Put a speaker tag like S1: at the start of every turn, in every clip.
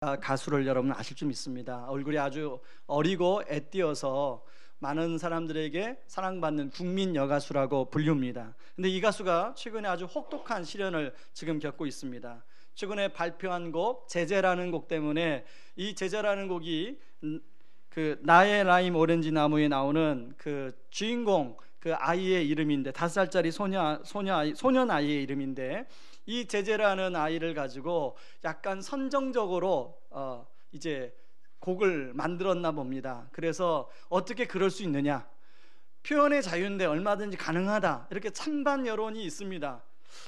S1: 가수를 여러분 아실 줄 믿습니다. 얼굴이 아주 어리고 애띄어서 많은 사람들에게 사랑받는 국민 여가수라고 불립니다. 근데 이 가수가 최근에 아주 혹독한 시련을 지금 겪고 있습니다. 최근에 발표한 곡 제재라는 곡 때문에, 이 제재라는 곡이 그 나의 라임 오렌지 나무에 나오는 그 주인공 그 아이의 이름인데, 5살짜리 소년 아이의 이름인데, 이 제재라는 아이를 가지고 약간 선정적으로 이제 곡을 만들었나 봅니다. 그래서 어떻게 그럴 수 있느냐, 표현의 자유인데 얼마든지 가능하다, 이렇게 찬반 여론이 있습니다.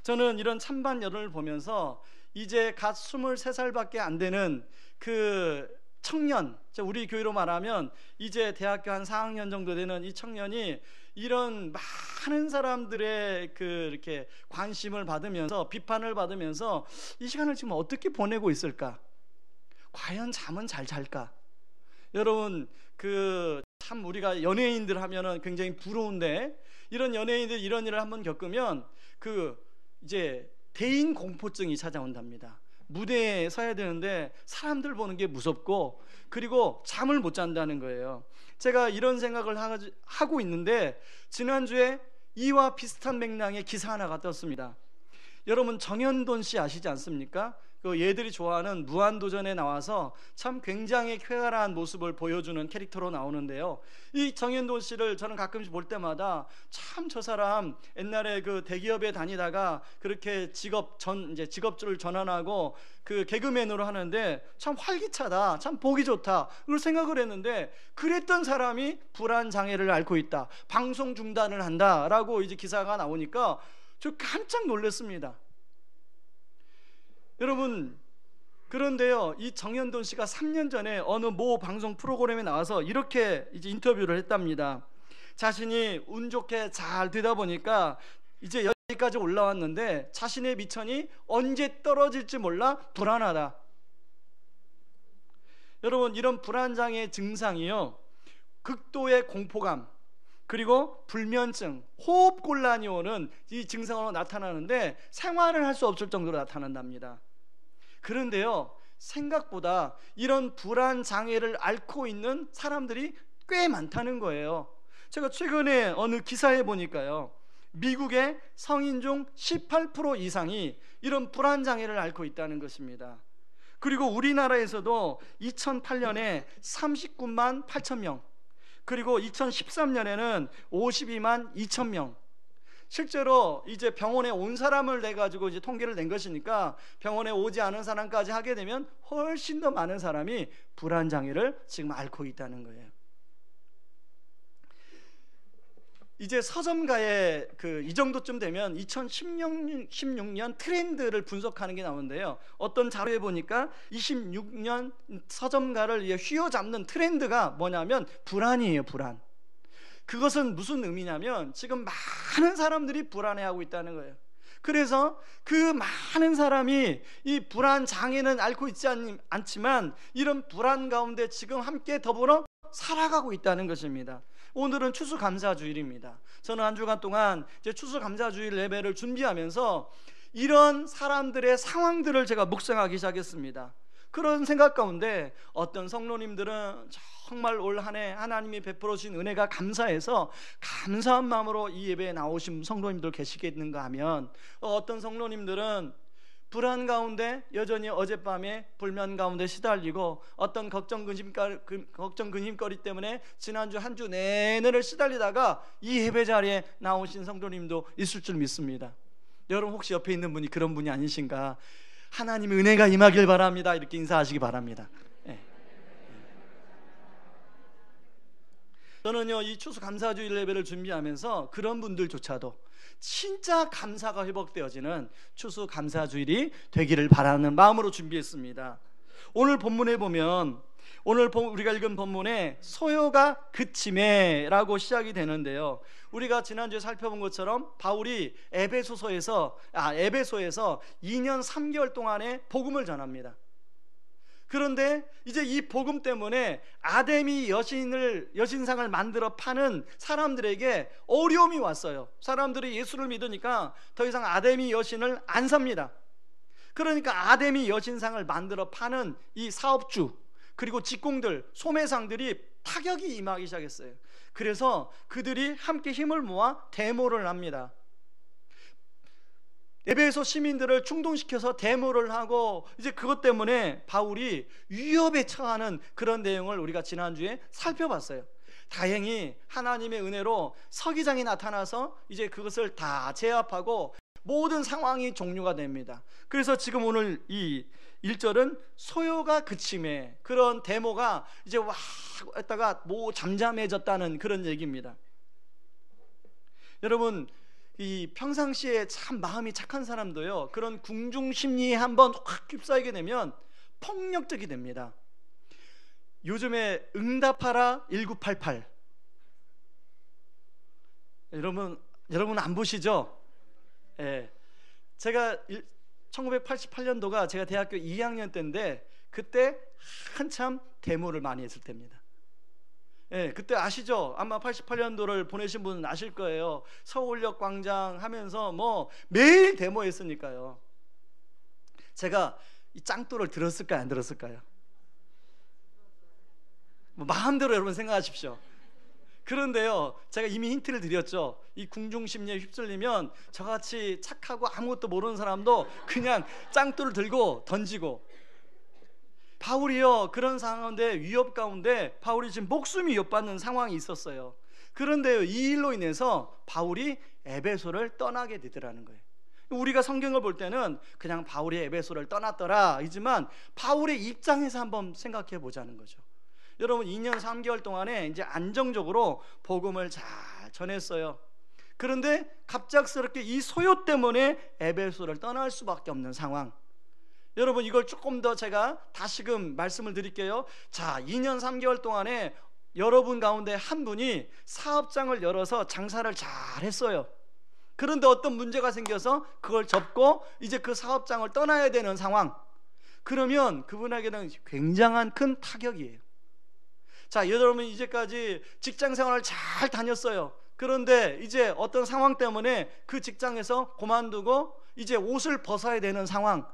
S1: 저는 이런 찬반 여론을 보면서 이제 갓 23살밖에 안 되는 그 청년, 우리 교회로 말하면 이제 대학교 한 4학년 정도 되는 이 청년이 이런 많은 사람들의 이렇게 관심을 받으면서, 비판을 받으면서 이 시간을 지금 어떻게 보내고 있을까? 과연 잠은 잘 잘까? 여러분, 참 우리가 연예인들 하면은 굉장히 부러운데, 이런 연예인들 이런 일을 한번 겪으면 이제 대인 공포증이 찾아온답니다. 무대에 서야 되는데 사람들 보는 게 무섭고, 그리고 잠을 못 잔다는 거예요. 제가 이런 생각을 하고 있는데, 지난주에 이와 비슷한 맥락의 기사 하나가 떴습니다. 여러분, 정현돈 씨 아시지 않습니까? 얘들이 좋아하는 무한도전에 나와서 참 굉장히 쾌활한 모습을 보여주는 캐릭터로 나오는데요, 이 정현돈 씨를 저는 가끔씩 볼 때마다 참 저 사람 옛날에 그 대기업에 다니다가 그렇게 직업을 전환하고 그 개그맨으로 하는데 참 활기차다, 참 보기 좋다, 그걸 생각을 했는데, 그랬던 사람이 불안 장애를 앓고 있다, 방송 중단을 한다라고 이제 기사가 나오니까 저 깜짝 놀랐습니다. 여러분, 그런데요, 이 정현돈 씨가 3년 전에 어느 모 방송 프로그램에 나와서 이렇게 이제 인터뷰를 했답니다. 자신이 운 좋게 잘 되다 보니까 이제 여기까지 올라왔는데 자신의 미천이 언제 떨어질지 몰라 불안하다. 여러분, 이런 불안장애 증상이요, 극도의 공포감, 그리고 불면증, 호흡곤란이 오는 이 증상으로 나타나는데 생활을 할 수 없을 정도로 나타난답니다. 그런데요, 생각보다 이런 불안 장애를 앓고 있는 사람들이 꽤 많다는 거예요. 제가 최근에 어느 기사에 보니까요, 미국의 성인 중 18% 이상이 이런 불안 장애를 앓고 있다는 것입니다. 그리고 우리나라에서도 2008년에 39만 8천 명, 그리고 2013년에는 52만 2천 명. 실제로 이제 병원에 온 사람을 내 가지고 이제 통계를 낸 것이니까, 병원에 오지 않은 사람까지 하게 되면 훨씬 더 많은 사람이 불안 장애를 지금 앓고 있다는 거예요. 이제 서점가에 이 정도쯤 되면 2016년 트렌드를 분석하는 게 나오는데요, 어떤 자료에 보니까 26년 서점가를 휘어잡는 트렌드가 뭐냐면 불안이에요. 불안. 그것은 무슨 의미냐면 지금 많은 사람들이 불안해하고 있다는 거예요. 그래서 그 많은 사람이 이 불안 장애는 앓고 있지 않지만 이런 불안 가운데 지금 함께 더불어 살아가고 있다는 것입니다. 오늘은 추수감사주일입니다. 저는 한 주간 동안 이제 추수감사주일 예배를 준비하면서 이런 사람들의 상황들을 제가 묵상하기 시작했습니다. 그런 생각 가운데 어떤 성도님들은 정말 올 한 해 하나님이 베풀어 주신 은혜가 감사해서 감사한 마음으로 이 예배에 나오신 성도님들 계시겠는가 하면, 어떤 성도님들은 불안 가운데 여전히 어젯밤에 불면 가운데 시달리고 어떤 걱정 근심거리 때문에 지난주 한 주 내내를 시달리다가 이 예배 자리에 나오신 성도님도 있을 줄 믿습니다. 여러분, 혹시 옆에 있는 분이 그런 분이 아니신가? 하나님의 은혜가 임하길 바랍니다, 이렇게 인사하시기 바랍니다. 네. 저는요, 이 추수감사주일 예배를 준비하면서 그런 분들조차도 진짜 감사가 회복되어지는 추수감사주일이 되기를 바라는 마음으로 준비했습니다. 오늘 본문에 보면, 오늘 우리가 읽은 본문에 소요가 그침에라고 시작이 되는데요, 우리가 지난주에 살펴본 것처럼 바울이 에베소에서 2년 3개월 동안의 복음을 전합니다. 그런데 이제 이 복음 때문에 아데미 여신상을 만들어 파는 사람들에게 어려움이 왔어요. 사람들이 예수를 믿으니까 더 이상 아데미 여신을 안 삽니다. 그러니까 아데미 여신상을 만들어 파는 이 사업주 그리고 직공들, 소매상들이 타격이 임하기 시작했어요. 그래서 그들이 함께 힘을 모아 데모를 합니다. 에베소 시민들을 충동시켜서 데모를 하고 이제 그것 때문에 바울이 위협에 처하는 그런 내용을 우리가 지난주에 살펴봤어요. 다행히 하나님의 은혜로 서기장이 나타나서 이제 그것을 다 제압하고 모든 상황이 종료가 됩니다. 그래서 지금 오늘 이 1절은 소요가 그침에 그런 데모가 이제 와 했다가 뭐 잠잠해졌다는 그런 얘기입니다. 여러분, 이 평상시에 참 마음이 착한 사람도요, 그런 궁중심리에 한번 확 휩싸이게 되면 폭력적이 됩니다. 요즘에 응답하라 1988 여러분 안 보시죠? 예. 제가 1988년도가 제가 대학교 2학년 때인데 그때 한참 데모를 많이 했을 때입니다. 예, 그때 아시죠? 아마 88년도를 보내신 분은 아실 거예요. 서울역 광장 하면서 뭐 매일 데모했으니까요. 제가 이 짱돌을 들었을까요, 안 들었을까요? 뭐 마음대로 여러분 생각하십시오. 그런데요, 제가 이미 힌트를 드렸죠. 이 궁중심리에 휩쓸리면 저같이 착하고 아무것도 모르는 사람도 그냥 짱돌을 들고 던지고, 바울이요 그런 상황인데, 위협 가운데 바울이 지금 목숨이 위협받는 상황이 있었어요. 그런데요, 이 일로 인해서 바울이 에베소를 떠나게 되더라는 거예요. 우리가 성경을 볼 때는 그냥 바울이 에베소를 떠났더라 이지만 바울의 입장에서 한번 생각해 보자는 거죠. 여러분, 2년 3개월 동안에 이제 안정적으로 복음을 잘 전했어요. 그런데 갑작스럽게 이 소요 때문에 에베소를 떠날 수밖에 없는 상황. 여러분, 이걸 조금 더 제가 다시금 말씀을 드릴게요. 자, 2년 3개월 동안에 여러분 가운데 한 분이 사업장을 열어서 장사를 잘 했어요. 그런데 어떤 문제가 생겨서 그걸 접고 이제 그 사업장을 떠나야 되는 상황. 그러면 그분에게는 굉장한 큰 타격이에요. 자, 여러분 이제까지 직장 생활을 잘 다녔어요. 그런데 이제 어떤 상황 때문에 그 직장에서 그만두고 이제 옷을 벗어야 되는 상황.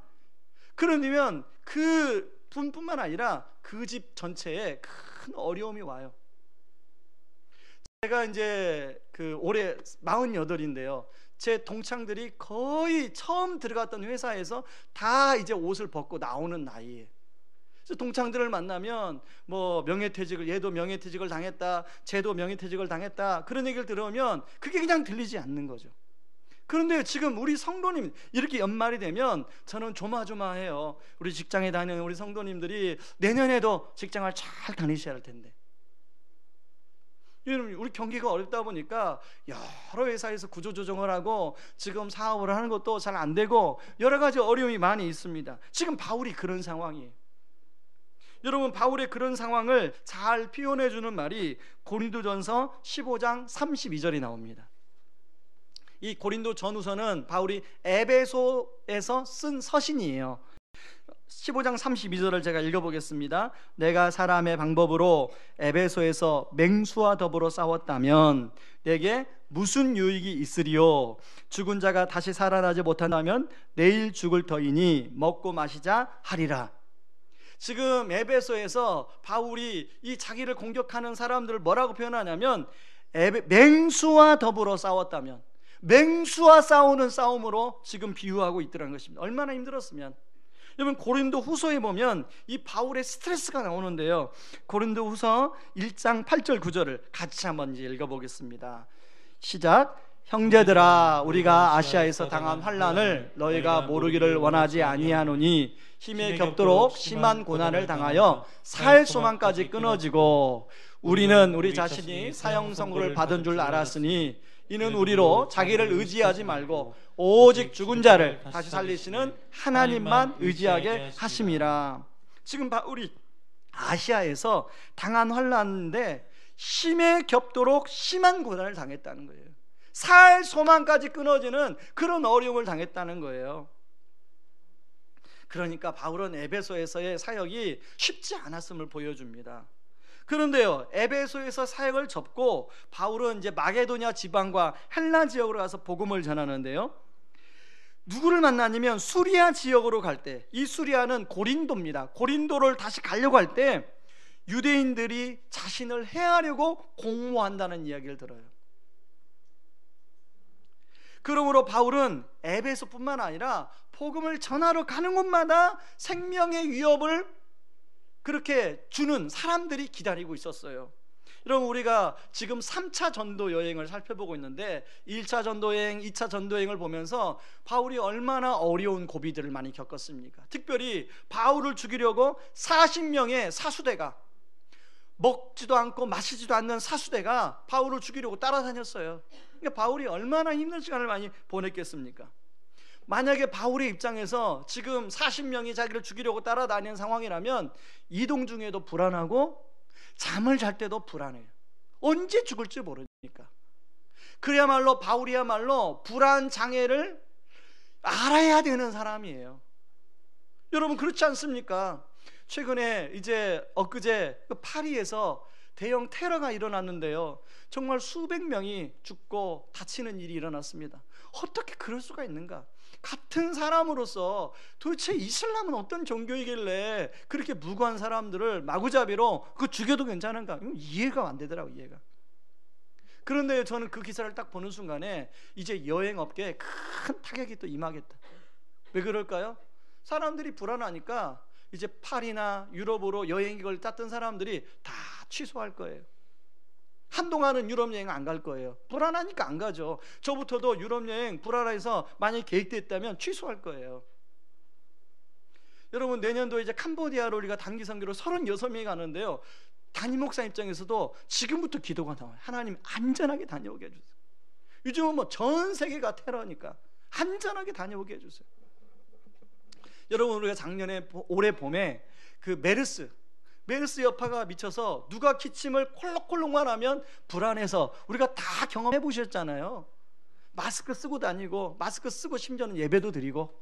S1: 그러면 그 분뿐만 아니라 그 집 전체에 큰 어려움이 와요. 제가 이제 올해 48인데요. 제 동창들이 거의 처음 들어갔던 회사에서 다 이제 옷을 벗고 나오는 나이에요. 그래서 동창들을 만나면 뭐 명예퇴직을, 얘도 명예퇴직을 당했다, 쟤도 명예퇴직을 당했다, 그런 얘기를 들으면 그게 그냥 들리지 않는 거죠. 그런데 지금 우리 성도님 이렇게 연말이 되면 저는 조마조마해요. 우리 직장에 다니는 우리 성도님들이 내년에도 직장을 잘 다니셔야 할 텐데, 우리 경기가 어렵다 보니까 여러 회사에서 구조조정을 하고 지금 사업을 하는 것도 잘 안 되고 여러 가지 어려움이 많이 있습니다. 지금 바울이 그런 상황이에요. 여러분, 바울의 그런 상황을 잘 표현해 주는 말이 고린도전서 15장 32절이 나옵니다. 이 고린도 전후서는 바울이 에베소에서 쓴 서신이에요. 15장 32절을 제가 읽어보겠습니다. 내가 사람의 방법으로 에베소에서 맹수와 더불어 싸웠다면 내게 무슨 유익이 있으리요? 죽은 자가 다시 살아나지 못한다면 내일 죽을 터이니 먹고 마시자 하리라. 지금 에베소에서 바울이 이 자기를 공격하는 사람들을 뭐라고 표현하냐면 맹수와 더불어 싸웠다면, 맹수와 싸우는 싸움으로 지금 비유하고 있더라는 것입니다. 얼마나 힘들었으면. 여러분, 고린도 후서에 보면 이 바울의 스트레스가 나오는데요. 고린도 후서 1장 8절 9절을 같이 한번 이제 읽어보겠습니다. 시작. 형제들아, 우리가 아시아에서 당한 환난을 너희가 모르기를 원하지 아니하노니 힘에 겹도록 심한 고난을 당하여 살 소망까지 끊어지고 우리는 우리 자신이 사형 선고를 받은 줄 알았으니 이는 우리로 자기를 의지하지 말고 오직 죽은 자를 다시 살리시는 하나님만 의지하게 하심이라. 지금 바울이 아시아에서 당한 환난인데 힘에 겹도록 심한 고난을 당했다는 거예요. 살 소망까지 끊어지는 그런 어려움을 당했다는 거예요. 그러니까 바울은 에베소에서의 사역이 쉽지 않았음을 보여줍니다. 그런데요, 에베소에서 사역을 접고 바울은 이제 마게도냐 지방과 헬라 지역으로 가서 복음을 전하는데요, 누구를 만나냐면 수리아 지역으로 갈 때, 이 수리아는 고린도입니다. 고린도를 다시 가려고 할 때 유대인들이 자신을 해하려고 공모한다는 이야기를 들어요. 그러므로 바울은 에베소뿐만 아니라 복음을 전하러 가는 곳마다 생명의 위협을 그렇게 주는 사람들이 기다리고 있었어요. 여러분, 우리가 지금 3차 전도 여행을 살펴보고 있는데 1차 전도 여행, 2차 전도 여행을 보면서 바울이 얼마나 어려운 고비들을 많이 겪었습니까? 특별히 바울을 죽이려고 40명의 사수대가, 먹지도 않고 마시지도 않는 사수대가 바울을 죽이려고 따라다녔어요. 그러니까 바울이 얼마나 힘든 시간을 많이 보냈겠습니까? 만약에 바울의 입장에서 지금 40명이 자기를 죽이려고 따라다니는 상황이라면 이동 중에도 불안하고 잠을 잘 때도 불안해요. 언제 죽을지 모르니까. 그야말로 바울이야말로 불안 장애를 알아야 되는 사람이에요. 여러분, 그렇지 않습니까? 최근에 이제 엊그제 파리에서 대형 테러가 일어났는데요, 정말 수백 명이 죽고 다치는 일이 일어났습니다. 어떻게 그럴 수가 있는가? 같은 사람으로서 도대체 이슬람은 어떤 종교이길래 그렇게 무고한 사람들을 마구잡이로 그 죽여도 괜찮은가? 이해가 안 되더라고요, 이해가. 그런데 저는 그 기사를 딱 보는 순간에 이제 여행업계에 큰 타격이 또 임하겠다. 왜 그럴까요? 사람들이 불안하니까 이제 파리나 유럽으로 여행객을 땄던 사람들이 다 취소할 거예요. 한동안은 유럽 여행 안 갈 거예요. 불안하니까 안 가죠. 저부터도 유럽 여행 불안해서 만약에 계획돼 있다면 취소할 거예요. 여러분, 내년도에 이제 캄보디아로 우리가 단기 선교로 36명이 가는데요, 담임 목사 입장에서도 지금부터 기도가 나와요. 하나님, 안전하게 다녀오게 해주세요. 요즘은 뭐 전 세계가 테러니까 안전하게 다녀오게 해주세요. 여러분, 우리가 작년에 올해 봄에 그 메르스 여파가 미쳐서 누가 기침을 콜록콜록만 하면 불안해서 우리가 다 경험해 보셨잖아요. 마스크 쓰고 다니고, 마스크 쓰고 심지어는 예배도 드리고.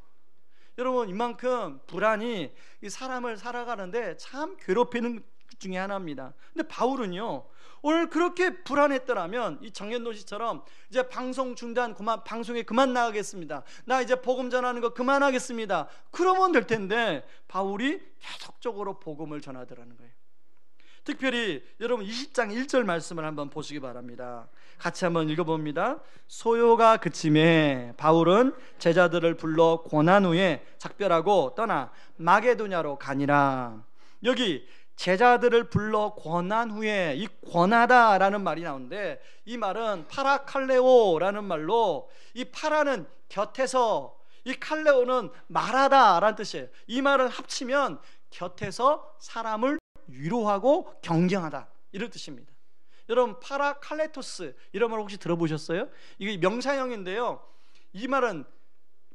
S1: 여러분, 이만큼 불안이 이 사람을 살아가는데 참 괴롭히는 것 중에 하나입니다. 근데 바울은요, 오늘 그렇게 불안했더라면 이 정현돈 씨처럼 이제 방송 중단, 방송에 그만 나가겠습니다, 나 이제 복음 전하는 거 그만하겠습니다, 그러면 될 텐데 바울이 계속적으로 복음을 전하더라는 거예요. 특별히 여러분 20장 1절 말씀을 한번 보시기 바랍니다. 같이 한번 읽어봅니다. 소요가 그침에 바울은 제자들을 불러 권한 후에 작별하고 떠나 마게도냐로 가니라. 여기 제자들을 불러 권한 후에, 이 권하다라는 말이 나오는데 이 말은 파라칼레오라는 말로, 이 파라는 곁에서, 이 칼레오는 말하다라는 뜻이에요. 이 말을 합치면 곁에서 사람을 위로하고 경경하다, 이런 뜻입니다. 여러분, 파라칼레토스 이런 말 혹시 들어보셨어요? 이게 명사형인데요, 이 말은,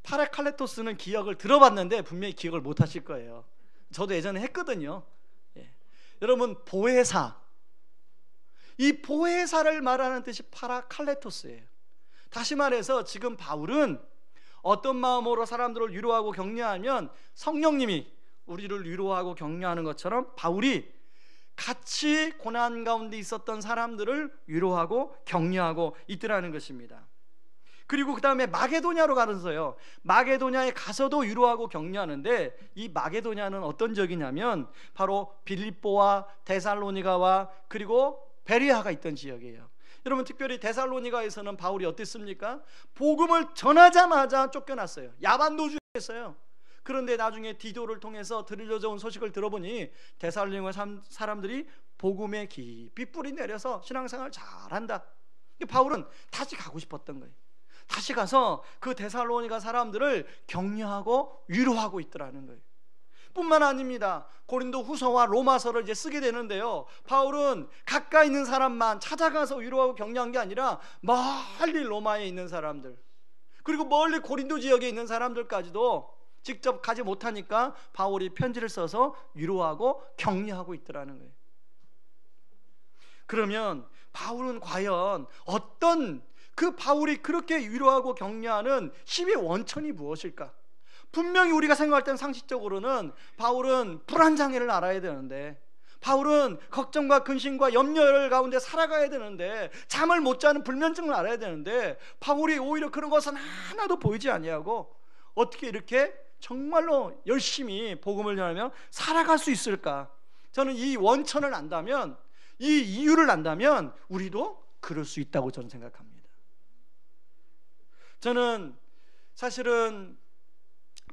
S1: 파라칼레토스는 기억을 들어봤는데 분명히 기억을 못 하실 거예요. 저도 예전에 했거든요. 여러분, 보혜사, 이 보혜사를 말하는 뜻이 파라칼레토스예요. 다시 말해서 지금 바울은 어떤 마음으로 사람들을 위로하고 격려하면 성령님이 우리를 위로하고 격려하는 것처럼 바울이 같이 고난 가운데 있었던 사람들을 위로하고 격려하고 있더라는 것입니다. 그리고 그 다음에 마게도냐로 가면서요, 마게도냐에 가서도 위로하고 격려하는데 이 마게도냐는 어떤 지역이냐면 바로 빌립보와 데살로니가와 그리고 베레아가 있던 지역이에요. 여러분, 특별히 데살로니가에서는 바울이 어땠습니까? 복음을 전하자마자 쫓겨났어요. 야반도주했어요. 그런데 나중에 디도를 통해서 들려져 온 소식을 들어보니 데살로니가 사람들이 복음에 깊이 뿌리 내려서 신앙생활을 잘한다. 바울은 다시 가고 싶었던 거예요. 다시 가서 그 데살로니가 사람들을 격려하고 위로하고 있더라는 거예요. 뿐만 아닙니다. 고린도 후서와 로마서를 이제 쓰게 되는데요, 바울은 가까이 있는 사람만 찾아가서 위로하고 격려한 게 아니라 멀리 로마에 있는 사람들, 그리고 멀리 고린도 지역에 있는 사람들까지도 직접 가지 못하니까 바울이 편지를 써서 위로하고 격려하고 있더라는 거예요. 그러면 바울은 과연 어떤, 그 바울이 그렇게 위로하고 격려하는 힘의 원천이 무엇일까? 분명히 우리가 생각할 때는 상식적으로는 바울은 불안장애를 알아야 되는데, 바울은 걱정과 근심과 염려를 가운데 살아가야 되는데, 잠을 못 자는 불면증을 알아야 되는데 바울이 오히려 그런 것은 하나도 보이지 아니하고 어떻게 이렇게 정말로 열심히 복음을 전하며 살아갈 수 있을까? 저는 이 원천을 안다면, 이 이유를 안다면 우리도 그럴 수 있다고 저는 생각합니다. 저는 사실은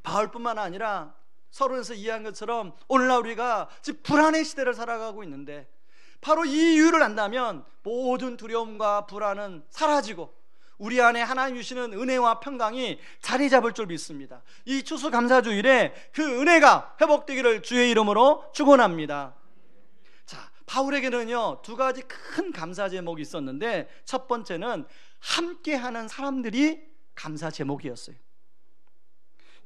S1: 바울뿐만 아니라 서론에서 이해한 것처럼 오늘날 우리가 지금 불안의 시대를 살아가고 있는데, 바로 이 이유를 안다면 모든 두려움과 불안은 사라지고 우리 안에 하나님 주시는 은혜와 평강이 자리 잡을 줄 믿습니다. 이 추수감사주일에 그 은혜가 회복되기를 주의 이름으로 축원합니다. 자, 바울에게는요 두 가지 큰 감사 제목이 있었는데, 첫 번째는 함께하는 사람들이 감사 제목이었어요.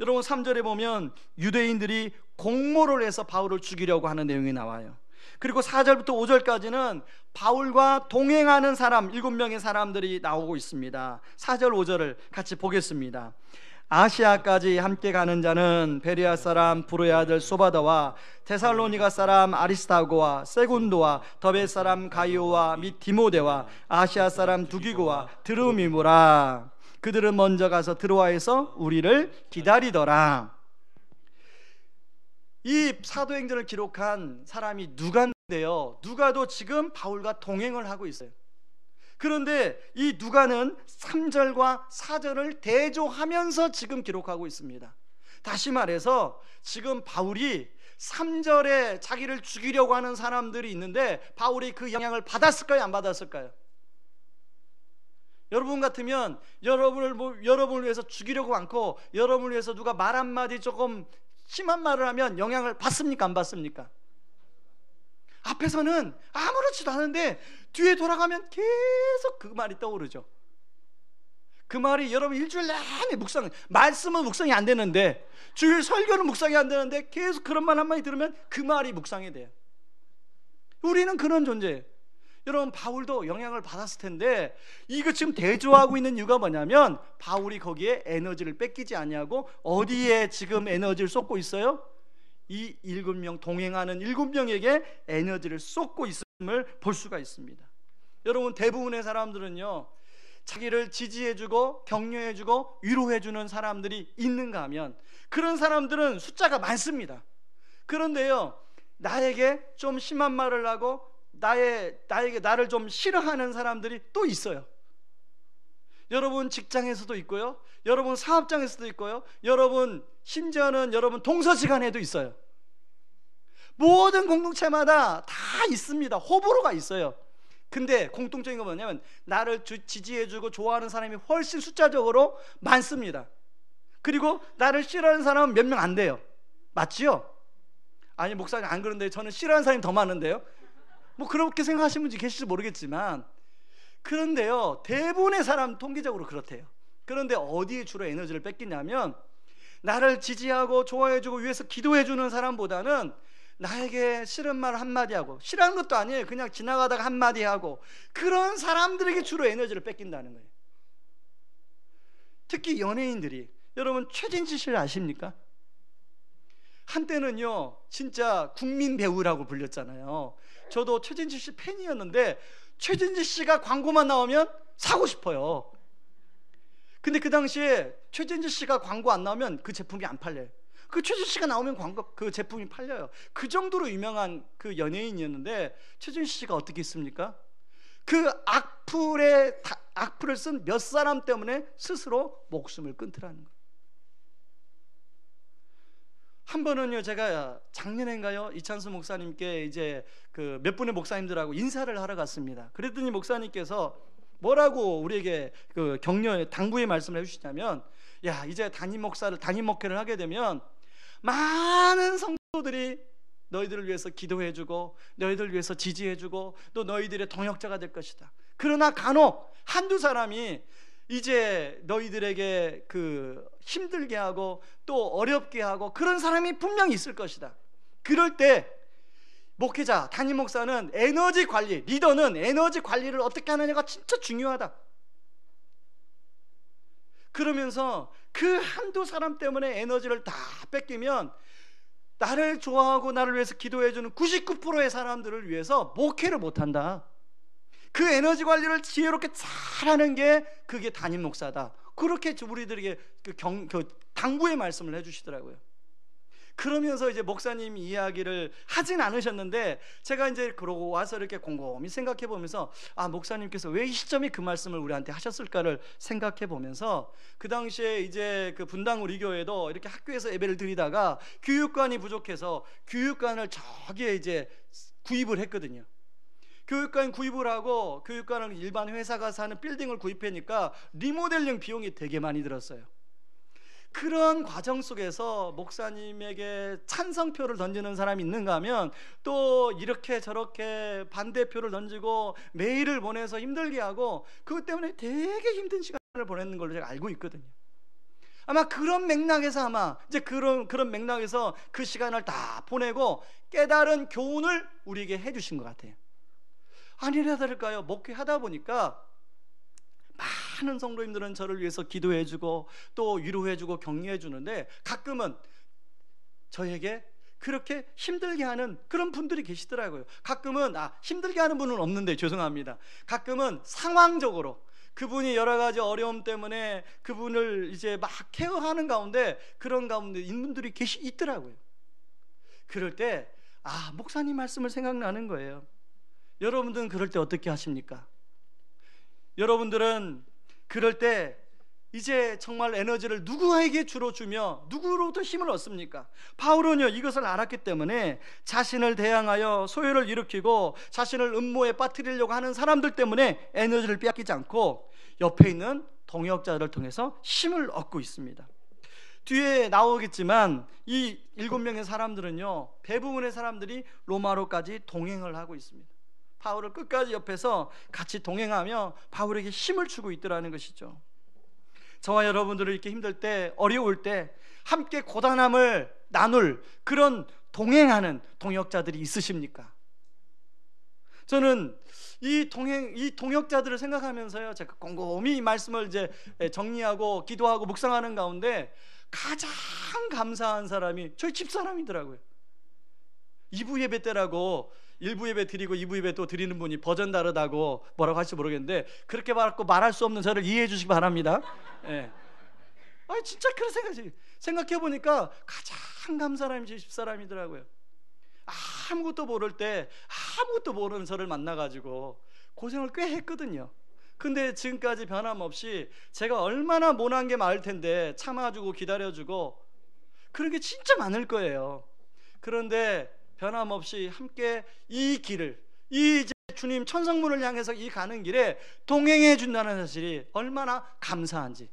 S1: 여러분 3절에 보면 유대인들이 공모를 해서 바울을 죽이려고 하는 내용이 나와요. 그리고 4절부터 5절까지는 바울과 동행하는 사람 7명의 사람들이 나오고 있습니다. 4절 5절을 같이 보겠습니다. 아시아까지 함께 가는 자는 베레아 사람 브로의 아들 소바다와 데살로니가 사람 아리스타고와 세군도와 더베 사람 가이오와 및 디모데와 아시아 사람 두기고와 드루미무라. 그들은 먼저 가서 드로아에서 우리를 기다리더라. 이 사도행전을 기록한 사람이 누가인데요, 누가도 지금 바울과 동행을 하고 있어요. 그런데 이 누가는 3절과 4절을 대조하면서 지금 기록하고 있습니다. 다시 말해서 지금 바울이 3절에 자기를 죽이려고 하는 사람들이 있는데 바울이 그 영향을 받았을까요, 안 받았을까요? 여러분 같으면 여러분을 위해서 죽이려고 않고 여러분을 위해서 누가 말 한마디 조금 심한 말을 하면 영향을 받습니까, 안 받습니까? 앞에서는 아무렇지도 않은데 뒤에 돌아가면 계속 그 말이 떠오르죠. 그 말이 여러분 일주일 내내 말씀은 묵상이 안 되는데, 주일 설교는 묵상이 안 되는데 계속 그런 말 한마디 들으면 그 말이 묵상이 돼요. 우리는 그런 존재예요. 여러분 바울도 영향을 받았을 텐데, 이거 지금 대조하고 있는 이유가 뭐냐면 바울이 거기에 에너지를 뺏기지 아니하고 어디에 지금 에너지를 쏟고 있어요? 이 7명, 동행하는 7명에게 에너지를 쏟고 있음을 볼 수가 있습니다. 여러분 대부분의 사람들은요 자기를 지지해주고 격려해주고 위로해주는 사람들이 있는가 하면 그런 사람들은 숫자가 많습니다. 그런데요 나에게 좀 심한 말을 하고 나를 좀 싫어하는 사람들이 또 있어요. 여러분 직장에서도 있고요, 여러분 사업장에서도 있고요, 여러분 심지어는 여러분 동서지간에도 있어요. 모든 공동체마다 다 있습니다. 호불호가 있어요. 근데 공통적인 건 뭐냐면 나를 지지해주고 좋아하는 사람이 훨씬 숫자적으로 많습니다. 그리고 나를 싫어하는 사람은 몇 명 안 돼요. 맞지요? 아니 목사님 안 그런데 저는 싫어하는 사람이 더 많은데요. 뭐 그렇게 생각하시는 분이 계실지 모르겠지만, 그런데요 대부분의 사람 통계적으로 그렇대요. 그런데 어디에 주로 에너지를 뺏기냐면 나를 지지하고 좋아해주고 위해서 기도해주는 사람보다는 나에게 싫은 말 한마디 하고, 싫어하는 것도 아니에요, 그냥 지나가다가 한마디 하고, 그런 사람들에게 주로 에너지를 뺏긴다는 거예요. 특히 연예인들이, 여러분 최진실 씨를 아십니까? 한때는요 진짜 국민 배우라고 불렸잖아요. 저도 최진실 씨 팬이었는데 최진실 씨가 광고만 나오면 사고 싶어요. 근데 그 당시에 최진실 씨가 광고 안 나오면 그 제품이 안 팔려요. 그 최진실 씨가 나오면 그 제품이 팔려요. 그 정도로 유명한 그 연예인이었는데 최진실 씨가 어떻게 했습니까? 그 악플을 쓴 몇 사람 때문에 스스로 목숨을 끊더라는 거예요. 한 번은요 제가 작년인가요 이찬수 목사님께 이제 그 몇 분의 목사님들하고 인사를 하러 갔습니다. 그랬더니 목사님께서 뭐라고 우리에게 그 격려 당부의 말씀을 해주시냐면, 야 이제 담임 목회를 하게 되면 많은 성도들이 너희들을 위해서 기도해주고 너희들을 위해서 지지해주고 또 너희들의 동역자가 될 것이다. 그러나 간혹 한두 사람이 이제 너희들에게 그 힘들게 하고 또 어렵게 하고 그런 사람이 분명히 있을 것이다. 그럴 때 목회자, 담임 목사는 에너지 관리, 리더는 에너지 관리를 어떻게 하느냐가 진짜 중요하다. 그러면서 그 한두 사람 때문에 에너지를 다 뺏기면 나를 좋아하고 나를 위해서 기도해주는 99%의 사람들을 위해서 목회를 못한다. 그 에너지 관리를 지혜롭게 잘하는 게 그게 담임 목사다. 그렇게 우리들에게 당부의 말씀을 해주시더라고요. 그러면서 이제 목사님 이야기를 하진 않으셨는데 제가 이제 그러고 와서 이렇게 곰곰이 생각해 보면서 목사님께서 왜 이 시점에 그 말씀을 우리한테 하셨을까를 생각해 보면서 그 당시에 이제 그 분당 우리 교회도 이렇게 학교에서 예배를 드리다가 교육관이 부족해서 교육관을 저기에 이제 구입을 했거든요. 교육관 구입을 하고 교육관을 일반 회사가 사는 빌딩을 구입하니까 리모델링 비용이 되게 많이 들었어요. 그런 과정 속에서 목사님에게 찬성표를 던지는 사람이 있는가 하면 또 이렇게 저렇게 반대표를 던지고 메일을 보내서 힘들게 하고 그것 때문에 되게 힘든 시간을 보내는 걸로 제가 알고 있거든요. 아마 그런 맥락에서 이제 그런 맥락에서 그 시간을 다 보내고 깨달은 교훈을 우리에게 해주신 것 같아요. 아니라 다를까요? 목회하다 보니까 많은 성도님들은 저를 위해서 기도해주고 또 위로해주고 격려해주는데 가끔은 저에게 그렇게 힘들게 하는 그런 분들이 계시더라고요. 가끔은 힘들게 하는 분은 없는데 죄송합니다. 가끔은 상황적으로 그분이 여러 가지 어려움 때문에 그분을 이제 막 케어하는 가운데 그런 가운데 있는 분들이 있더라고요. 그럴 때 목사님 말씀을 생각나는 거예요. 여러분들은 그럴 때 어떻게 하십니까? 여러분들은 그럴 때 이제 정말 에너지를 누구에게 주로 주며 누구로부터 힘을 얻습니까? 바울은요 이것을 알았기 때문에 자신을 대항하여 소요를 일으키고 자신을 음모에 빠뜨리려고 하는 사람들 때문에 에너지를 빼앗기지 않고 옆에 있는 동역자를 통해서 힘을 얻고 있습니다. 뒤에 나오겠지만 이 7명의 사람들은요 대부분의 사람들이 로마로까지 동행을 하고 있습니다. 바울을 끝까지 옆에서 같이 동행하며 바울에게 힘을 주고 있더라는 것이죠. 저와 여러분들을 이렇게 힘들 때 어려울 때 함께 고단함을 나눌 그런 동행하는 동역자들이 있으십니까? 저는 이 동역자들을 생각하면서요 제가 곰곰이 이 말씀을 이제 정리하고 기도하고 묵상하는 가운데 가장 감사한 사람이 저희 집사람이더라고요. 2부 예배 때라고 1부 예배 드리고 2부 예배 또 드리는 분이 버전 다르다고 뭐라고 할지 모르겠는데 그렇게 말할 수 없는 저를 이해해 주시기 바랍니다. 예. 진짜 그런 생각해 보니까 가장 감사한 사람이 제 집사람이더라고요. 아무것도 모를 때 아무것도 모르는 저를 만나가지고 고생을 꽤 했거든요. 근데 지금까지 변함없이 제가 얼마나 모난 게 많을 텐데 참아주고 기다려주고 그런 게 진짜 많을 거예요. 그런데 변함없이 함께 이 길을 이제 주님 천성문을 향해서 이 가는 길에 동행해 준다는 사실이 얼마나 감사한지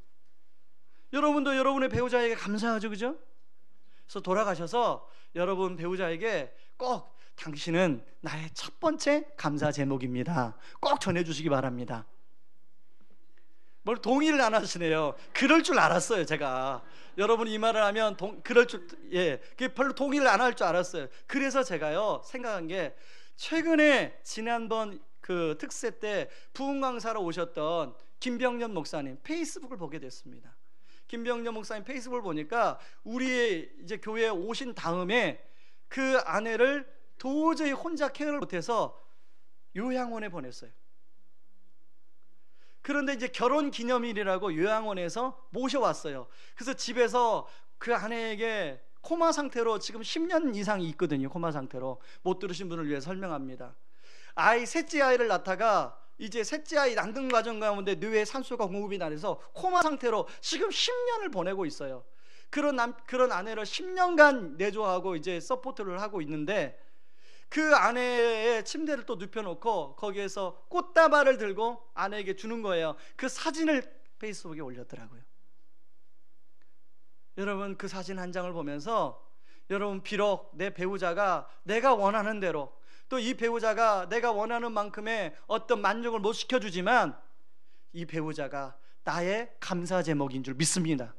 S1: 여러분도 여러분의 배우자에게 감사하죠, 그죠? 그래서 돌아가셔서 여러분 배우자에게 꼭 당신은 나의 첫 번째 감사 제목입니다 꼭 전해주시기 바랍니다. 뭘 동의를 안 하시네요. 그럴 줄 알았어요. 제가 여러분이 이 말을 하면 별로 동의를 안 할 줄 알았어요. 그래서 제가요 생각한 게 최근에 지난번 그 특세 때 부흥 강사로 오셨던 김병년 목사님 페이스북을 보게 됐습니다. 김병년 목사님 페이스북을 보니까 우리의 이제 교회에 오신 다음에 그 아내를 도저히 혼자 케어를 못해서 요양원에 보냈어요. 그런데 이제 결혼 기념일이라고 요양원에서 모셔왔어요. 그래서 집에서 그 아내에게 코마 상태로 지금 10년 이상이 있거든요. 코마 상태로. 못 들으신 분을 위해 설명합니다. 셋째 아이를 낳다가 이제 셋째 아이 낳는 과정 가운데 뇌에 산소가 공급이 안 돼서 코마 상태로 지금 10년을 보내고 있어요. 그런 아내를 10년간 내조하고 이제 서포트를 하고 있는데 그 아내의 침대를 또 눕혀놓고 거기에서 꽃다발을 들고 아내에게 주는 거예요. 그 사진을 페이스북에 올렸더라고요. 여러분 그 사진 한 장을 보면서 여러분 비록 내 배우자가 내가 원하는 대로 또 이 배우자가 내가 원하는 만큼의 어떤 만족을 못 시켜주지만 이 배우자가 나의 감사 제목인 줄 믿습니다.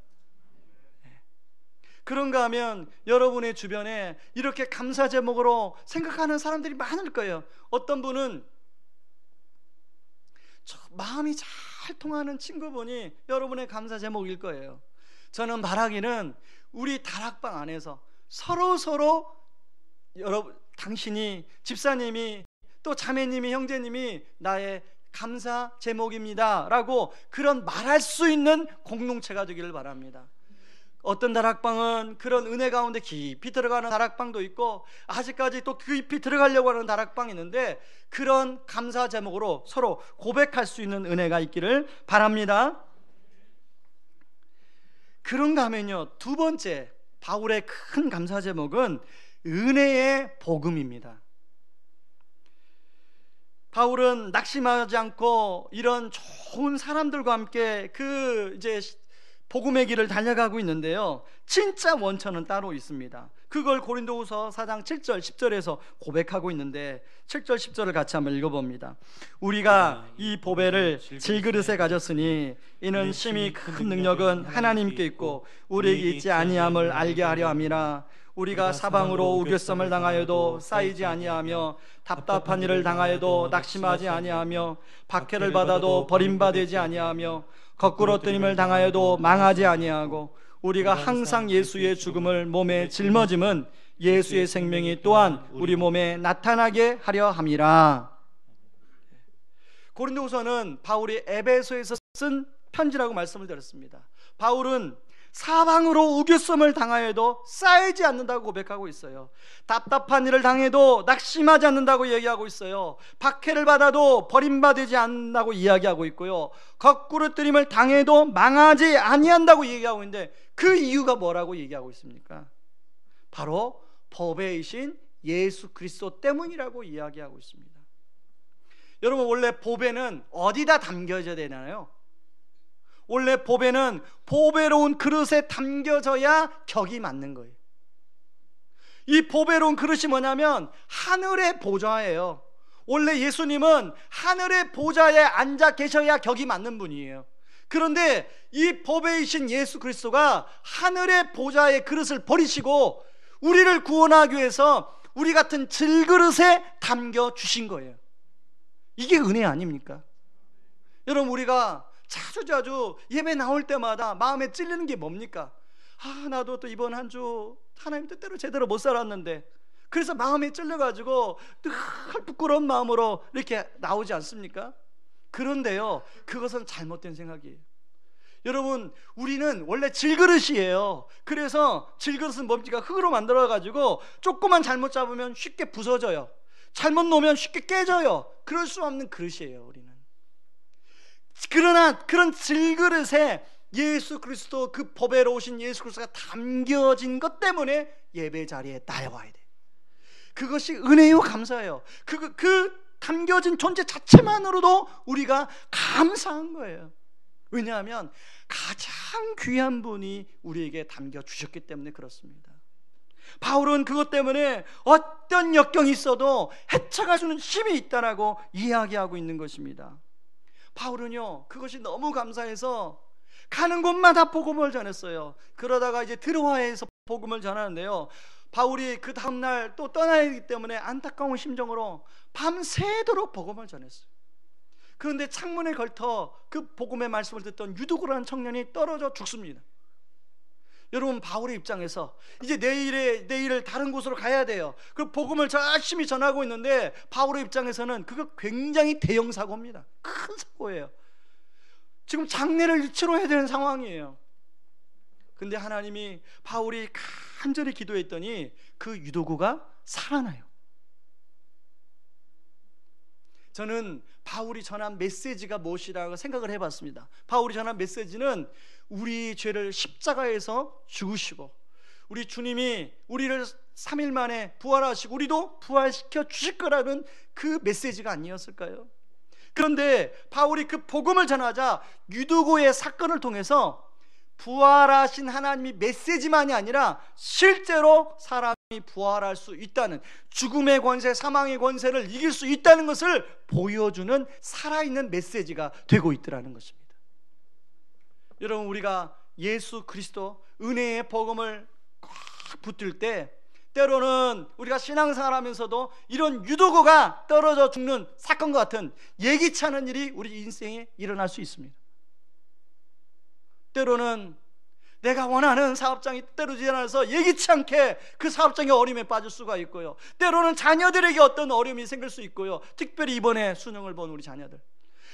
S1: 그런가 하면 여러분의 주변에 이렇게 감사 제목으로 생각하는 사람들이 많을 거예요. 어떤 분은 마음이 잘 통하는 친구분이 여러분의 감사 제목일 거예요. 저는 바라기는 우리 다락방 안에서 서로 여러분 당신이 집사님이 또 자매님이 형제님이 나의 감사 제목입니다 라고 그런 말할 수 있는 공동체가 되기를 바랍니다. 어떤 다락방은 그런 은혜 가운데 깊이 들어가는 다락방도 있고, 아직까지 또 깊이 들어가려고 하는 다락방이 있는데, 그런 감사 제목으로 서로 고백할 수 있는 은혜가 있기를 바랍니다. 그런가 하면요, 두 번째 바울의 큰 감사 제목은 은혜의 복음입니다. 바울은 낙심하지 않고 이런 좋은 사람들과 함께 이제 복음의 길을 달려가고 있는데요, 진짜 원천은 따로 있습니다. 그걸 고린도후서 4장 7절 10절에서 고백하고 있는데, 7절 10절을 같이 한번 읽어봅니다. 우리가 이 보배를 질그릇에 가졌으니 이는 심히 큰 능력은 하나님께 있고 우리에게 있지 아니함을 알게 하려 함이라. 우리가 사방으로 우겨쌈을 당하여도 쌓이지 아니하며 답답한 일을 당하여도 낙심하지 아니하며 박해를 받아도 버림받지 아니하며 거꾸로 뜨림을 당하여도 망하지 아니하고, 우리가 항상 예수의 죽음을 몸에 짊어짐은 예수의 생명이 또한 우리 몸에 나타나게 하려 함이라. 고린도후서는 바울이 에베소에서 쓴 편지라고 말씀을 드렸습니다. 바울은 사방으로 우겨쌈을 당하여도 쌓이지 않는다고 고백하고 있어요. 답답한 일을 당해도 낙심하지 않는다고 얘기하고 있어요. 박해를 받아도 버림받지 않는다고 이야기하고 있고요, 거꾸로 뜨림을 당해도 망하지 아니한다고 얘기하고 있는데, 그 이유가 뭐라고 얘기하고 있습니까? 바로 보배이신 예수 그리스도 때문이라고 이야기하고 있습니다. 여러분, 원래 보배는 어디다 담겨져야 되나요? 원래 보배는 보배로운 그릇에 담겨져야 격이 맞는 거예요. 이 보배로운 그릇이 뭐냐면 하늘의 보좌예요. 원래 예수님은 하늘의 보좌에 앉아 계셔야 격이 맞는 분이에요. 그런데 이 보배이신 예수 그리스도가 하늘의 보좌의 그릇을 버리시고 우리를 구원하기 위해서 우리 같은 질그릇에 담겨 주신 거예요. 이게 은혜 아닙니까? 여러분, 우리가 자주 예배 나올 때마다 마음에 찔리는 게 뭡니까? 나도 또 이번 한 주 하나님 뜻대로 제대로 못 살았는데, 그래서 마음에 찔려가지고 늘 부끄러운 마음으로 이렇게 나오지 않습니까? 그런데요, 그것은 잘못된 생각이에요. 여러분, 우리는 원래 질그릇이에요. 그래서 질그릇은 뭡니까? 흙으로 만들어가지고 조금만 잘못 잡으면 쉽게 부서져요. 잘못 놓으면 쉽게 깨져요. 그럴 수 없는 그릇이에요, 우리는. 그러나 그런 질그릇에 예수 그리스도, 그 보배로우신 예수 그리스도가 담겨진 것 때문에 예배 자리에 나와야 돼. 그것이 은혜요 감사예요. 그 담겨진 존재 자체만으로도 우리가 감사한 거예요. 왜냐하면 가장 귀한 분이 우리에게 담겨주셨기 때문에 그렇습니다. 바울은 그것 때문에 어떤 역경이 있어도 헤쳐갈 수 있는 힘이 있다라고 이야기하고 있는 것입니다. 바울은요, 그것이 너무 감사해서 가는 곳마다 복음을 전했어요. 그러다가 이제 드로아에서 복음을 전하는데요, 바울이 그 다음날 또 떠나야 하기 때문에 안타까운 심정으로 밤새도록 복음을 전했어요. 그런데 창문에 걸터 그 복음의 말씀을 듣던 유두고라는 청년이 떨어져 죽습니다. 여러분, 바울의 입장에서 이제 내일을 다른 곳으로 가야 돼요. 그 복음을 열심히 전하고 있는데, 바울의 입장에서는 그거 굉장히 대형 사고입니다. 큰 사고예요. 지금 장례를 치러야 되는 상황이에요. 근데 하나님이 바울이 간절히 기도했더니 그 유도구가 살아나요. 저는 바울이 전한 메시지가 무엇이라고 생각을 해봤습니다. 바울이 전한 메시지는 우리 죄를 십자가에서 죽으시고, 우리 주님이 우리를 3일 만에 부활하시고 우리도 부활시켜 주실 거라는 그 메시지가 아니었을까요? 그런데 바울이 그 복음을 전하자 유두고의 사건을 통해서 부활하신 하나님이 메시지만이 아니라 실제로 사람이 부활할 수 있다는, 죽음의 권세, 사망의 권세를 이길 수 있다는 것을 보여주는 살아있는 메시지가 되고 있더라는 것입니다. 여러분, 우리가 예수 그리스도 은혜의 복음을 꽉 붙들 때 때로는 우리가 신앙생활 하면서도 이런 유도고가 떨어져 죽는 사건과 같은 예기치 않은 일이 우리 인생에 일어날 수 있습니다. 때로는 내가 원하는 사업장이 때려지지 않아서 예기치 않게 그 사업장의 어려움에 빠질 수가 있고요, 때로는 자녀들에게 어떤 어려움이 생길 수 있고요, 특별히 이번에 수능을 본 우리 자녀들,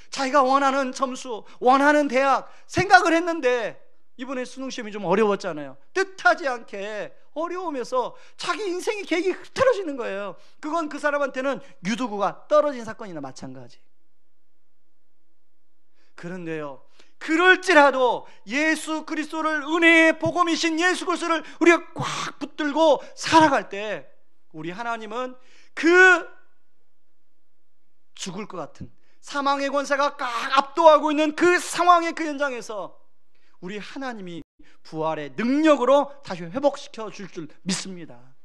S1: 자기가 원하는 점수, 원하는 대학 생각을 했는데 이번에 수능시험이 좀 어려웠잖아요. 뜻하지 않게 어려우면서 자기 인생의 계획이 흐트러지는 거예요. 그건 그 사람한테는 유도구가 떨어진 사건이나 마찬가지. 그런데요, 그럴지라도 예수 그리스도를, 은혜의 복음이신 예수 그리스도를 우리가 꽉 붙들고 살아갈 때 우리 하나님은 그 죽을 것 같은 사망의 권세가 꽉 압도하고 있는 그 상황의 그 현장에서 우리 하나님이 부활의 능력으로 다시 회복시켜 줄 줄 믿습니다.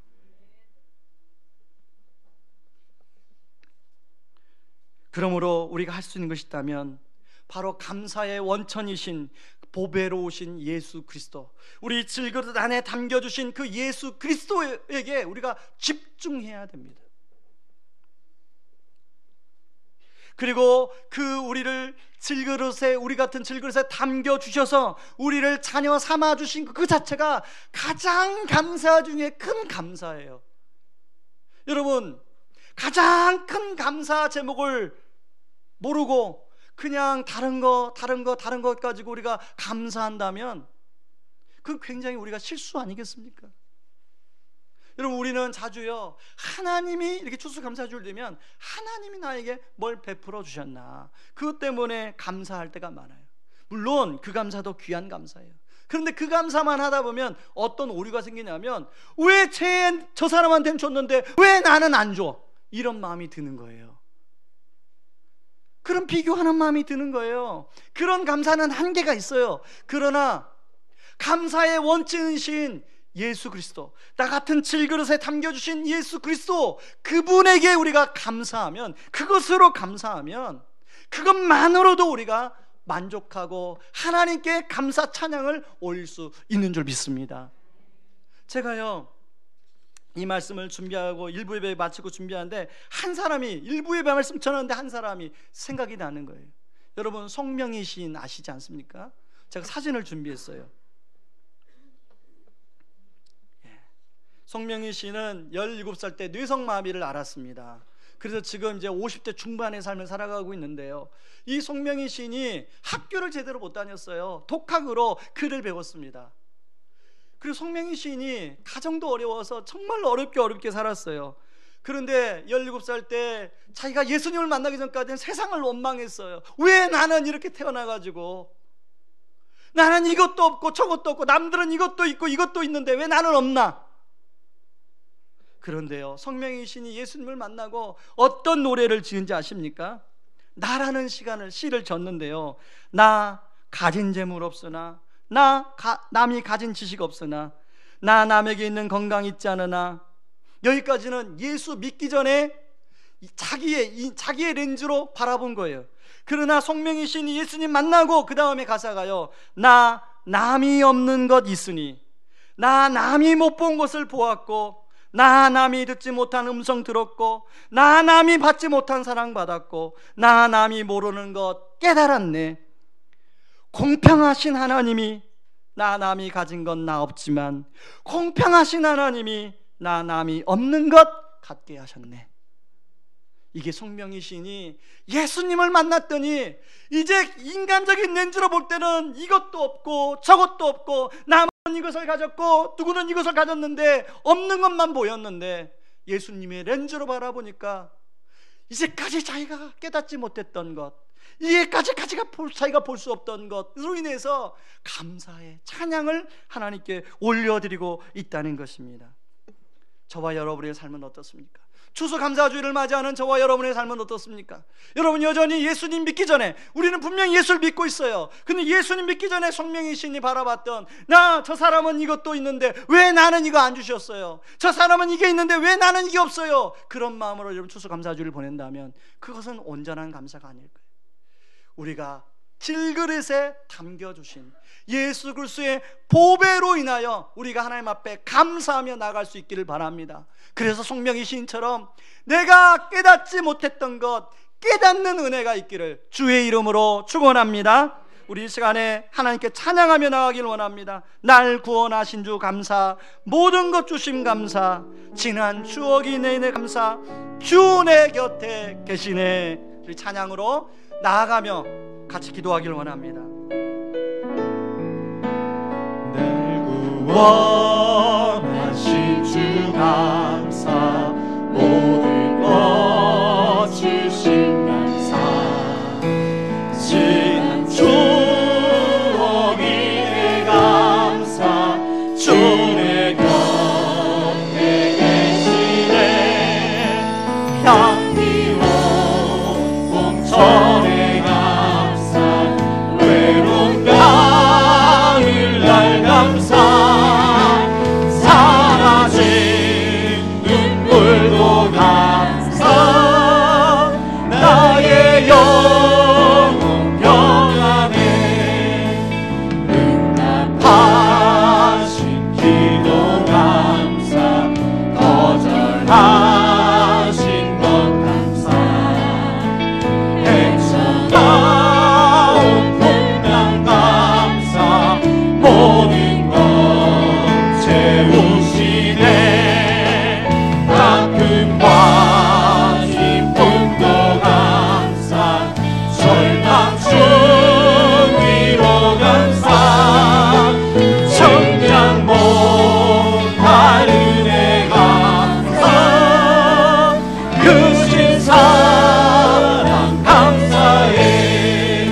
S1: 그러므로 우리가 할 수 있는 것이 있다면 바로 감사의 원천이신 보배로우신 예수 그리스도, 우리 질그릇 안에 담겨주신 그 예수 그리스도에게 우리가 집중해야 됩니다. 그리고 그 우리를 질그릇에, 우리 같은 질그릇에 담겨주셔서 우리를 자녀 삼아주신 그 자체가 가장 감사 중에 큰 감사예요. 여러분, 가장 큰 감사 제목을 모르고 그냥 다른 것 가지고 우리가 감사한다면 그 굉장히 우리가 실수 아니겠습니까? 여러분, 우리는 자주요, 하나님이 이렇게 추수감사주를 되면 하나님이 나에게 뭘 베풀어 주셨나, 그것 때문에 감사할 때가 많아요. 물론 그 감사도 귀한 감사예요. 그런데 그 감사만 하다 보면 어떤 오류가 생기냐면, 왜 저 사람한테는 줬는데 왜 나는 안 줘? 이런 마음이 드는 거예요. 그런 비교하는 마음이 드는 거예요. 그런 감사는 한계가 있어요. 그러나 감사의 원천이신 예수 그리스도, 나 같은 질그릇에 담겨주신 예수 그리스도, 그분에게 우리가 감사하면, 그것으로 감사하면 그것만으로도 우리가 만족하고 하나님께 감사 찬양을 올릴 수 있는 줄 믿습니다. 제가요, 이 말씀을 준비하고 일부 예배 마치고 준비하는데 한 사람이, 일부 예배 말씀 전하는데 한 사람이 생각이 나는 거예요. 여러분, 송명희 시인 아시지 않습니까? 제가 사진을 준비했어요. 송명희 씨는 17살 때 뇌성마비를 앓았습니다. 그래서 지금 이제 50대 중반의 삶을 살아가고 있는데요, 이 송명희 시인이 학교를 제대로 못 다녔어요. 독학으로 글을 배웠습니다. 그리고 송명희 시인이 가정도 어려워서 정말 어렵게 살았어요. 그런데 17살 때 자기가 예수님을 만나기 전까지는 세상을 원망했어요. 왜 나는 이렇게 태어나가지고, 나는 이것도 없고 저것도 없고, 남들은 이것도 있고 이것도 있는데 왜 나는 없나? 그런데요, 송명희 시인이 예수님을 만나고 어떤 노래를 지은지 아십니까? 나라는 시를 졌는데요, 나 가진 재물 없으나, 남이 가진 지식 없으나, 나 남에게 있는 건강 있지 않으나, 여기까지는 예수 믿기 전에 자기의 렌즈로 바라본 거예요. 그러나 송명희 시인이 예수님 만나고 그 다음에 가사가요, 나 남이 없는 것 있으니, 나 남이 못 본 것을 보았고, 나 남이 듣지 못한 음성 들었고, 나 남이 받지 못한 사랑 받았고, 나 남이 모르는 것 깨달았네. 공평하신 하나님이 나 남이 가진 건 나 없지만 공평하신 하나님이 나 남이 없는 것 갖게 하셨네. 이게 송명희 시인이 예수님을 만났더니 이제 인간적인 렌즈로 볼 때는 이것도 없고 저것도 없고, 남은 이것을 가졌고 누구는 이것을 가졌는데 없는 것만 보였는데, 예수님의 렌즈로 바라보니까 이제까지 자기가 깨닫지 못했던 것, 이제까지 자기가 볼 수 없던 것으로 인해서 감사의 찬양을 하나님께 올려드리고 있다는 것입니다. 저와 여러분의 삶은 어떻습니까? 추수감사주의를 맞이하는 저와 여러분의 삶은 어떻습니까? 여러분, 여전히 예수님 믿기 전에, 우리는 분명히 예수를 믿고 있어요. 근데 예수님 믿기 전에 송명희 시인이 바라봤던, 저 사람은 이것도 있는데 왜 나는 이거 안 주셨어요? 저 사람은 이게 있는데 왜 나는 이게 없어요? 그런 마음으로 여러분 추수감사주의를 보낸다면 그것은 온전한 감사가 아닐 거예요. 우리가 질그릇에 담겨주신 예수 그리스도의 보배로 인하여 우리가 하나님 앞에 감사하며 나갈 수 있기를 바랍니다. 그래서 송명희 시인처럼 내가 깨닫지 못했던 것 깨닫는 은혜가 있기를 주의 이름으로 축원합니다. 우리 이 시간에 하나님께 찬양하며 나가길 원합니다. 날 구원하신 주 감사, 모든 것 주심 감사, 지난 추억이 내내 감사, 주 내 곁에 계시네. 우리 찬양으로 나아가며 같이 기도하기를 원합니다.
S2: 날 구원하신 주 감사, 모든 것 주신 감사, 지난 추억이 내 감사, 주의 곁에 계시네. 향기로운 봄철의 감사, 외로운 가을날 감사, 사라진 눈물도 감사, 나의 영혼 평안에 응답하신 기도 감사, 거절하신 것 감사, 헤쳐나온 풍랑 감사, 모든 것 채우시네. 아픔과 기쁨도 감사, 절망 중 위로 감사, 청량 못할 은혜 감사, 크신 사랑 감사해.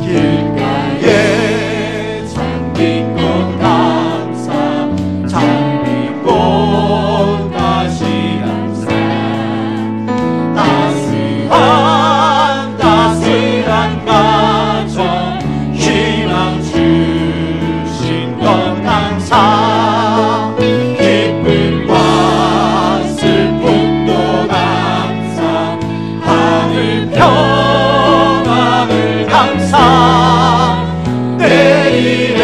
S2: 길가에 장미꽃 감사, 장미꽃 다시 감사, 따스한 가정 희망 주신 것 감사, 기쁨과 슬픔도 감사, 하늘 평안을 감사, 내일의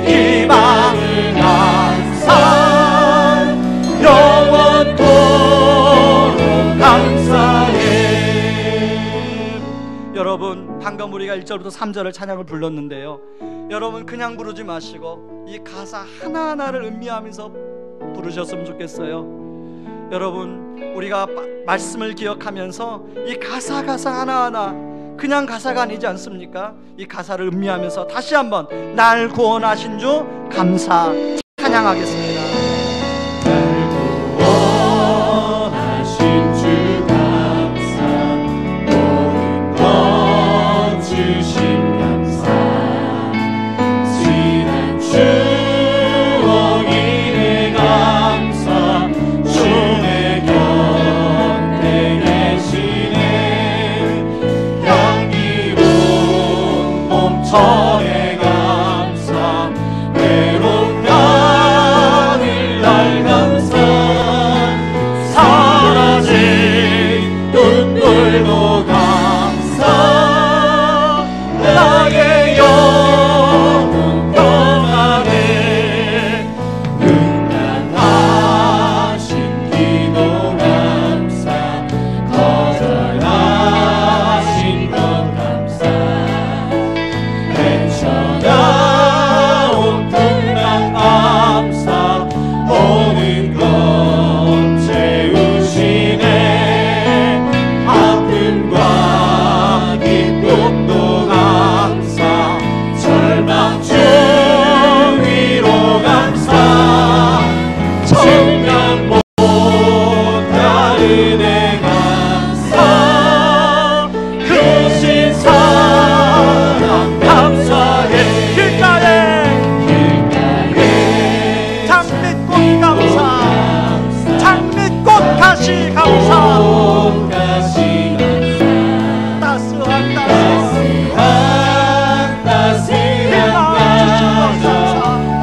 S2: 희망을 감사, 영원토록 감사해.
S1: 여러분, 방금 우리가 1절부터 3절을 찬양을 불렀는데요, 여러분 그냥 부르지 마시고 이 가사 하나하나를 음미하면서 부르셨으면 좋겠어요. 여러분, 우리가 말씀을 기억하면서 이 가사 하나하나 그냥 가사가 아니지 않습니까? 이 가사를 음미하면서 다시 한번 날 구원하신 주 감사 찬양하겠습니다.
S2: 날 구원하신 주 감사, 모든 것 주신 감사, 지난 추억이 내 감사, 주의 곁에 계시네. 향기로운 봄철의 감사, 외로운 가을날 감사, 사라진 눈물도 감사, 나의 영혼 평안에 응답하신 기도 감사, 거절하신 것 감사, 헤쳐나온 풍랑 감사, 모든 것 채우시네. 아픔과 기쁨도 감사, 절망 중 위로 감사, 청량 못할 은혜 감사, 크신 사랑 감사해. 길가에 장미꽃 감사, 장미꽃 가시 감사, 따스한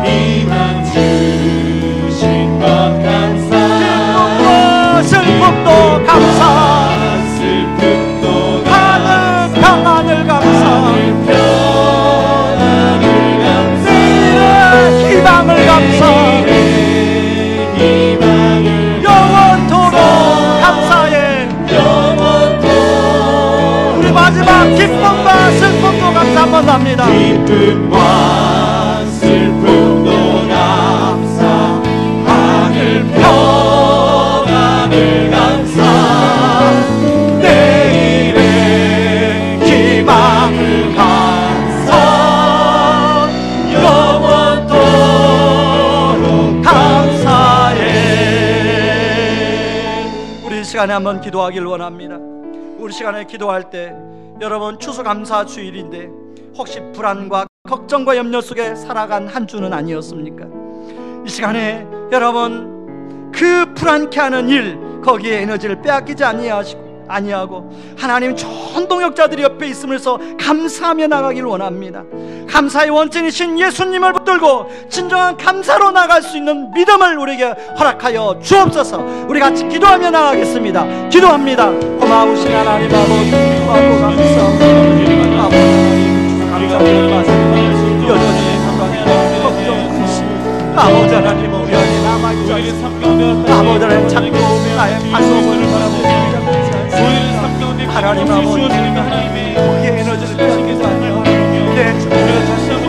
S2: 희망 주신 것 감사,
S1: 슬픔도 감사,
S2: 슬픔도
S1: 하늘 평안을 감사, 내일의 희망을 감사, 영원토록 감사해. 우리 마지막 기쁨과 슬픔도 감사 한번 합니다.
S2: 기쁨과 슬픔도 감사, 하늘 평안을 감사, 내일의
S1: 시간에 한번 기도하길 원합니다. 우리 시간에 기도할 때 여러분 추수감사 주일인데 혹시 불안과 걱정과 염려 속에 살아간 한 주는 아니었습니까? 이 시간에 여러분 그 불안케 하는 일 거기에 에너지를 빼앗기지 아니하고 하나님 좋은 동역자들이 옆에 있으면서 감사하며 나가길 원합니다. 감사의 원천이신 예수님을 붙들고 진정한 감사로 나갈 수 있는 믿음을 우리에게 허락하여 주옵소서. 우리 같이 기도하며 나가겠습니다. 기도합니다. 고마우신 하나님 아버지, 고맙고 감사합니다. 감사합니다. 여전히 감사합니다. 걱정 근심 아버지 하나님 우리 안에 남아있지 않습니다. 아버지 하나님 자꾸 나의 반성을 바라보고 하나님 아버지 거기에 에너지를 빼앗기지 않냐 내 주님을 다시 한번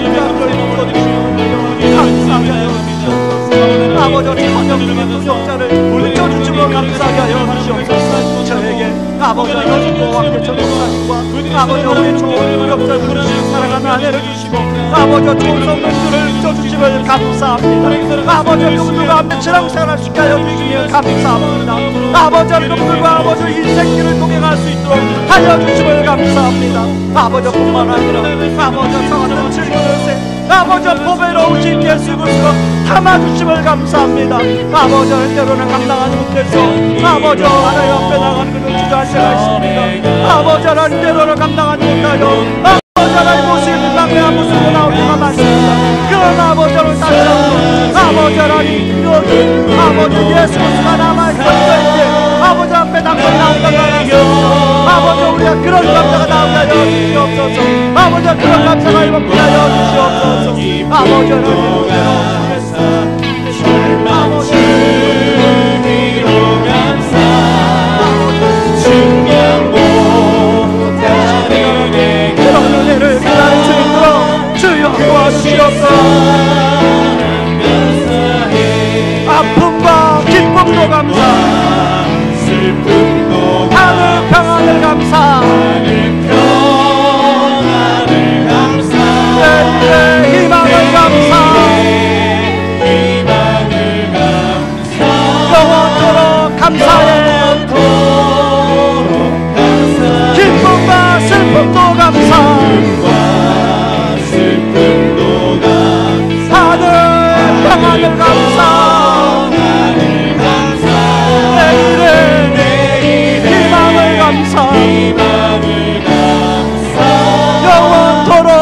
S1: 감사하여 아버지 하나님 동역자를 붙여주시고 감사하게 하여 주시옵소서. 저에게 아버지 하나님 왕대 전도사님과 아버지 우리 좋은 동역자를 부르시는 사랑하는 아내를 주시고 아버지 좋은 성도들을 붙여주시면 감사합니다. 아버지 그분들과 함께 신앙생활할 수 있게 하여 주시면 감사합니다. 아버지 그분들과 아버지 인생길을 동행할 수 있도록 하여 주시면 감사합니다. 아버지 뿐만 아니라 아버지 저같은 즐거운 아버지 보배로우신 예수 그리스도 담아주심을 감사합니다. 아버지 때로는 감당하지 못해서 아버지 하나님 앞에 나가는 것을 주저할 때가 있습니다. 아버지 하나님 때로는 감당하지 못하여 아버지 하나님 모습이 막내한 모습으로 나올 때가 많습니다. 그러나 아버지 하나님 다시 한번 아버지 하나님 여기 아버지 예수 그리스도가 남아있을 때에 아버지 앞에 당장 나온다가 아버지 우리가 그런 감사가 나오게 하여 주시옵소서. 아버지 그런 감사가 이렇게 하여 주시옵소서. 아버지 하나님
S2: 주기로 감사 증명 못한 은혜
S1: 그런 은혜를 기다릴 수 있도록 주여 도와주시옵소서. 아픔과 기쁨도 감사
S2: 슬픔도
S1: 하늘 평안을 감사
S2: 평안을 감사
S1: 희망을 감사 영원토록 감사해 기쁨과 슬픔도 감사 하늘 평안을 감사 내일의 희망을 감사 영원토록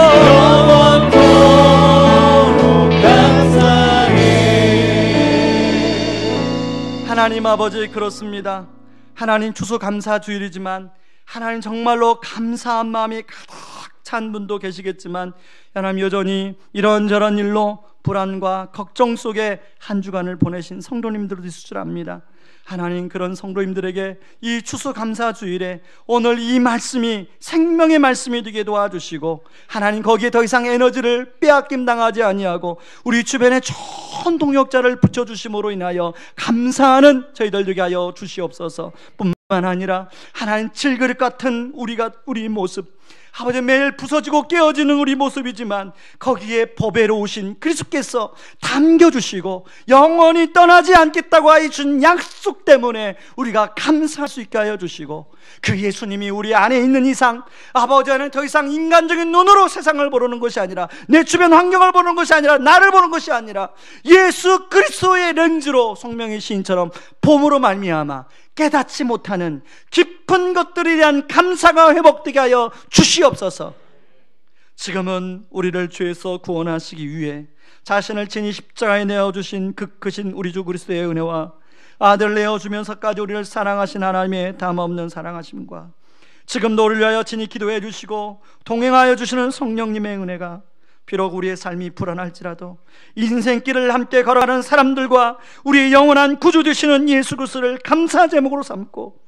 S1: 하나님 아버지 그렇습니다. 하나님 추수감사 주일이지만 하나님 정말로 감사한 마음이 가득 찬 분도 계시겠지만 하나님 여전히 이런저런 일로 불안과 걱정 속에 한 주간을 보내신 성도님들도 있을 줄 압니다. 하나님 그런 성도님들에게 이 추수감사 주일에 오늘 이 말씀이 생명의 말씀이 되게 도와주시고 하나님 거기에 더 이상 에너지를 빼앗김 당하지 아니하고 우리 주변에 좋은 동역자를 붙여주심으로 인하여 감사하는 저희들 되게 하여 주시옵소서. 뿐만 아니라 하나님 질그릇 같은 우리 모습 아버지 매일 부서지고 깨어지는 우리 모습이지만 거기에 보배로우신 그리스도께서 담겨주시고 영원히 떠나지 않겠다고 하여 준 약속 때문에 우리가 감사할 수 있게 하여 주시고 그 예수님이 우리 안에 있는 이상 아버지는 더 이상 인간적인 눈으로 세상을 보는 것이 아니라 내 주변 환경을 보는 것이 아니라 나를 보는 것이 아니라 예수 그리스도의 렌즈로 성령의 시인처럼 봄으로 말미암아 깨닫지 못하는 깊은 것들에 대한 감사가 회복되게 하여 주시옵소서. 지금은 우리를 죄에서 구원하시기 위해 자신을 친히 십자가에 내어주신 그 크신 우리 주 그리스도의 은혜와 아들 내어주면서까지 우리를 사랑하신 하나님의 담없는 사랑하심과 지금도 우리를 위하여 친히 기도해 주시고 동행하여 주시는 성령님의 은혜가 비록 우리의 삶이 불안할지라도 인생길을 함께 걸어가는 사람들과 우리의 영원한 구주 되시는 예수 그리스도를 감사 제목으로 삼고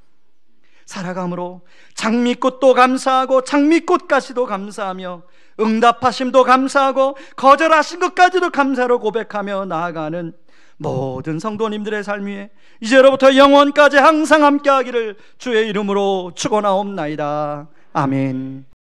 S1: 살아감으로 장미꽃도 감사하고 장미꽃까지도 감사하며 응답하심도 감사하고 거절하신 것까지도 감사로 고백하며 나아가는 모든 성도님들의 삶 위에 이제로부터 영원까지 항상 함께하기를 주의 이름으로 축원하옵나이다. 아멘.